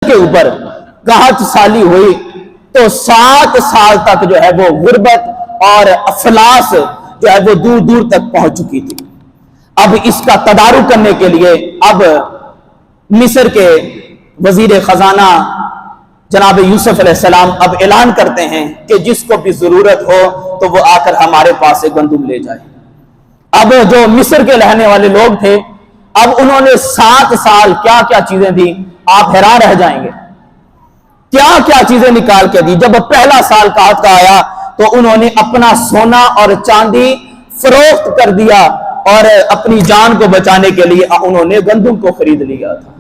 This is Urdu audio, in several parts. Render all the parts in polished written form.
کے اوپر قحط سالی ہوئی تو 7 سال تک جو ہے وہ غربت اور افلاس جو ہے وہ دور دور تک پہنچ چکی تھی۔ اب اس کا تدارک کرنے کے لیے اب مصر کے وزیر خزانہ جناب یوسف علیہ السلام اب اعلان کرتے ہیں کہ جس کو بھی ضرورت ہو تو وہ آ کر ہمارے پاس سے گندم لے جائے۔ اب جو مصر کے رہنے والے لوگ تھے اب انہوں نے 7 سال کیا کیا چیزیں دی، آپ حیران رہ جائیں گے کیا کیا چیزیں نکال کے دی۔ جب پہلا سال قحط کا آیا تو انہوں نے اپنا سونا اور چاندی فروخت کر دیا اور اپنی جان کو بچانے کے لیے انہوں نے گندم کو خرید لیا تھا۔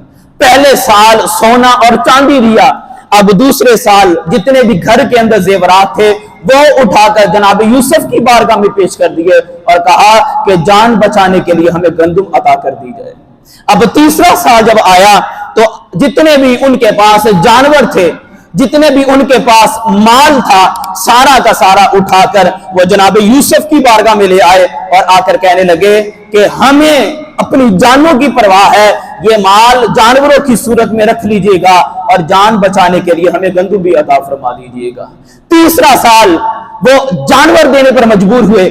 پہلے سال سونا اور چاندی دیا، اب دوسرے سال جتنے بھی گھر کے اندر زیورات تھے وہ اٹھا کر جناب یوسف کی بارگاہ میں پیش کر دیے اور کہا کہ جان بچانے کے لیے ہمیں گندم عطا کر دی جائے۔ اب تیسرا سال جب آیا تو جتنے بھی ان کے پاس جانور تھے، جتنے بھی ان کے پاس مال تھا، سارا کا سارا اٹھا کر وہ جناب یوسف کی بارگاہ میں لے آئے اور آ کر کہنے لگے کہ ہمیں اپنی جانوں کی پرواہ ہے، یہ مال جانوروں کی صورت میں رکھ لیجئے گا اور جان بچانے کے لیے ہمیں گندم بھی عطا فرما دیجئے گا۔ تیسرا سال وہ جانور دینے پر مجبور ہوئے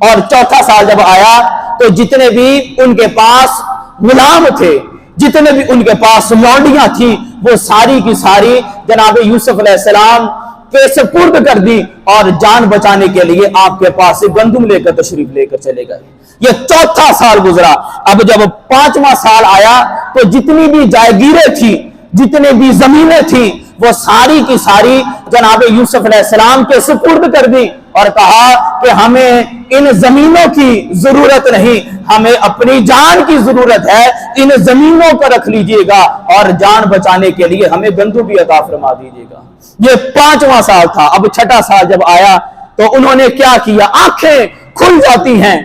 اور چوتھا سال جب آیا تو جتنے بھی ان کے پاس غلام تھے، جتنے بھی ان کے پاس لونڈیاں تھیں، وہ ساری کی ساری جناب یوسف علیہ السلام کے سپرد کر دی اور جان بچانے کے لیے آپ کے پاس سے گندم لے کر تشریف لے کر چلے گئے۔ یہ چوتھا سال گزرا۔ اب جب 5واں سال آیا تو جتنی بھی جائیگیریں تھی، جتنے بھی زمینیں تھیں، وہ ساری کی ساری جناب یوسف علیہ السلام کے سپرد کر دی اور کہا کہ ہمیں ان زمینوں کی ضرورت نہیں، ہمیں اپنی جان کی ضرورت ہے، ان زمینوں کو رکھ لیجئے گا اور جان بچانے کے لیے ہمیں گندم بھی عطا فرما دیجئے گا۔ یہ 5واں سال تھا۔ اب 6واں سال جب آیا تو انہوں نے کیا کیا، آنکھیں کھل جاتی ہیں،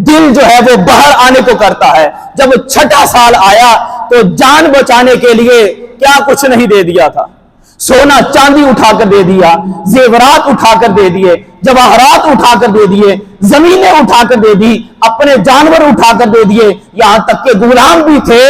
دل جو ہے وہ باہر آنے کو کرتا ہے۔ جب 6واں سال آیا تو جان بچانے کے لیے کیا کچھ نہیں دے دیا تھا، سونا چاندی اٹھا کر دے دیا، زیورات اٹھا کر دے دیے، جواہرات اٹھا کر دے دیے، زمینیں اٹھا کر دے دی، اپنے جانور اٹھا کر دے دیے، یہاں تک کہ غلام بھی تھے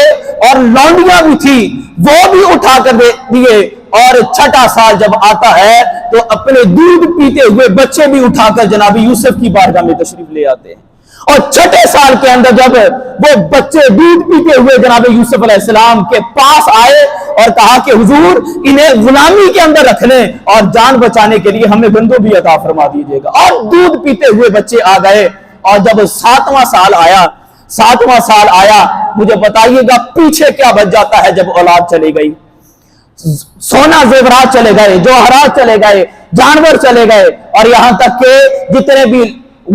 اور لونڈیاں بھی تھی وہ بھی اٹھا کر دے دیے۔ اور 6واں سال جب آتا ہے تو اپنے دودھ پیتے ہوئے بچے بھی اٹھا کر جناب یوسف کی بارگاہ میں تشریف لے آتے ہیں۔ اور 6 سال کے اندر جب وہ بچے دودھ پیتے ہوئے جناب یوسف علیہ السلام کے پاس آئے اور کہا کہ حضور انہیں غلامی کے اندر رکھ لیں اور جان بچانے کے لیے ہمیں گندم بھی عطا فرما دیجیے گا، اور دودھ پیتے ہوئے بچے آ گئے۔ اور جب 7واں سال آیا مجھے بتائیے گا پیچھے کیا بچ جاتا ہے جب اولاد چلے گئی، سونا زیورات چلے گئے، جوہرات چلے گئے، جانور چلے گئے، اور یہاں تک کہ جتنے بھی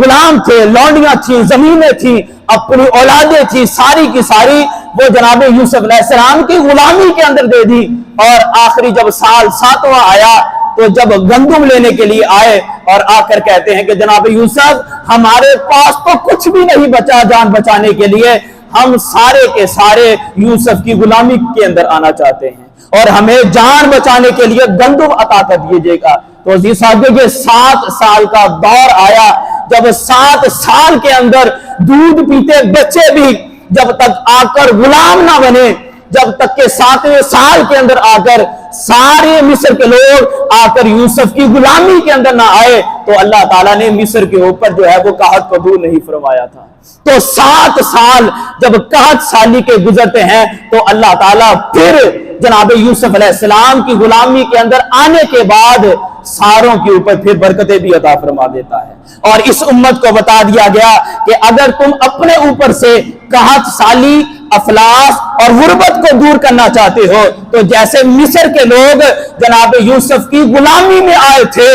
غلام تھے، لونڈیاں تھیں، زمینیں تھیں، اپنی اولادیں تھیں، ساری کی ساری وہ جناب یوسف علیہ السلام کی غلامی کے اندر دے دی۔ اور آخری جب سال 7واں آیا تو جب گندم لینے کے لیے آئے اور آ کر کہتے ہیں کہ جناب یوسف ہمارے پاس تو کچھ بھی نہیں بچا جان بچانے کے لیے، ہم سارے کے سارے یوسف کی غلامی کے اندر آنا چاہتے ہیں اور ہمیں جان بچانے کے لیے گندم عطا کر دیجیے گا۔ تو عزیز ساتھیو یہ 7 سال کا دور آیا جب 7 سال کے اندر دودھ پیتے بچے بھی جب تک آ کر غلام نہ بنے، جب تک کہ 7ویں سال کے اندر آ کر سارے مصر کے لوگ آ کر یوسف کی غلامی کے اندر نہ آئے تو اللہ تعالیٰ نے مصر کے اوپر جو ہے وہ قحط قبول نہیں فرمایا تھا۔ تو 7 سال جب قحط سالی کے گزرتے ہیں تو اللہ تعالیٰ پھر جناب یوسف علیہ السلام کی غلامی کے اندر آنے کے بعد ساروں کے اوپر پھر برکتیں بھی عطا فرما دیتا ہے۔ اور اس امت کو بتا دیا گیا کہ اگر تم اپنے اوپر سے قحط سالی، افلاس اور غربت کو دور کرنا چاہتے ہو تو جیسے مصر کے لوگ جناب یوسف کی غلامی میں آئے تھے،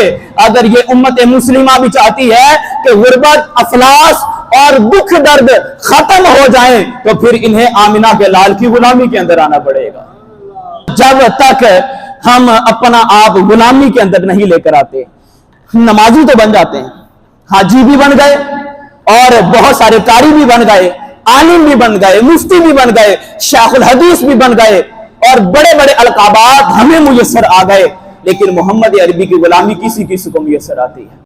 اگر یہ امت مسلمہ بھی چاہتی ہے کہ غربت، افلاس اور دکھ درد ختم ہو جائیں تو پھر انہیں آمنہ کے لال کی غلامی کے اندر آنا پڑے گا۔ جب تک ہم اپنا آپ غلامی کے اندر نہیں لے کر آتے، نمازی تو بن جاتے ہیں، حاجی بھی بن گئے اور بہت سارے قاری بھی بن گئے، عالم بھی بن گئے، مفتی بھی بن گئے، شیخ الحدیث بھی بن گئے اور بڑے بڑے القابات ہمیں میسر آ گئے، لیکن محمد عربی کی غلامی کسی کسی کو میسر آتی ہے۔